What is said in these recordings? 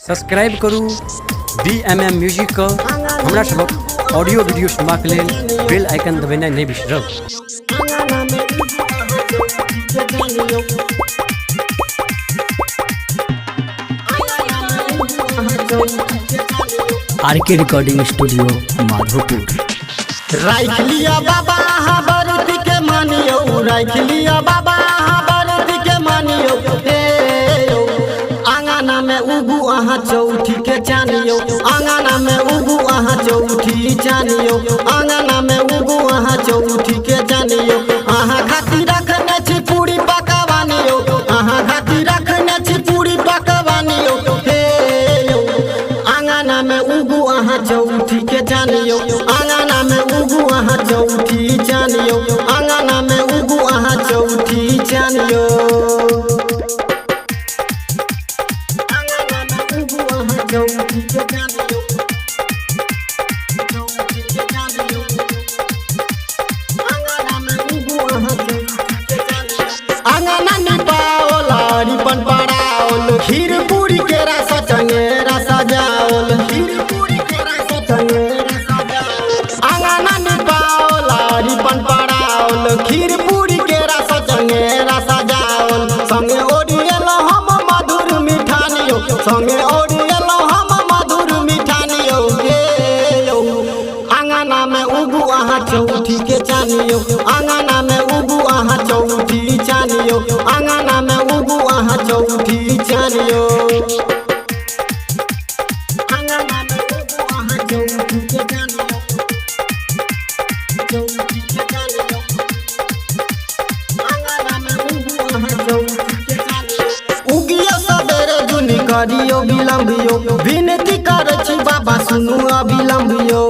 Subscribe करू DMM music का हमरा सबक ऑडियो वीडियो सुनबाक लेल बेल आइकन दबेनाइ नहीं बिसरब। RK recording studio Madhopur. राख लिया बाबा बरती के मानियो, राख लिया बाबा बरती के मानियो। आंगना में उगू अहाँ चौठी के जानियो, आंगना में उगू अहाँ चौठी जानियो, आंगना में उगू अहाँ चौठी के जानियो। अहाँ खातिर रखने छी पूरी पकवानियो, अहाँ खातिर रखने छी पूरी पकवानियो। आंगना में उगू अहाँ चौठी के जानियो, आंगना में उगू अहाँ चौठी जानियो, आंगना में उगू अहाँ चौठी जानियो। चौठी के जानियो, चौठी के जानियो, आंगना में उगू अहाँ चौठी के जानियो। आंगना निपाओ लाड़ी पन पड़ाओल, खीर पूरी के रस चंगेरा सजाओल, खीर पूरी के रस चंगेरा सजाओल। आंगना निपाओ लाड़ी पन पड़ाओल, खीर पूरी के रस चंगेरा सजाओल। संगे ओरियल हम मधुर मिठानियो, संगे चौठी के जानियो, आंगना में उगू अहाँ चौठी जानियो, आंगना में उगू अहाँ चौठी जानियो, आंगना में उगू अहाँ चौठी के जानियो, चौठी के जानियो, आंगना में उगू अहाँ चौठी के जानियो। उगियो सबेरे जुनी करियो विलंबियो, विनती करछ बाबा सुनु अविलंबियो।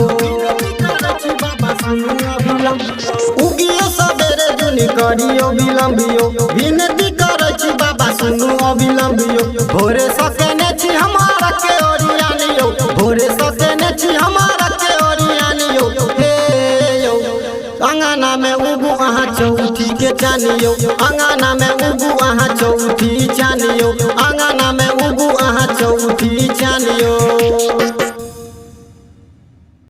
उगियो सबेरे जुनी करियो विलंबियो, विनती करछ बाबा सुनु अविलंबियो। भोरे सकेने छी हमारा के ओरियानियो, भोरे सकेने छी हमारा के ओरियानियो। हे यो आंगना में उगू अहाँ चौठी के जानियो, आंगना में उगू अहाँ चौठी जानियो,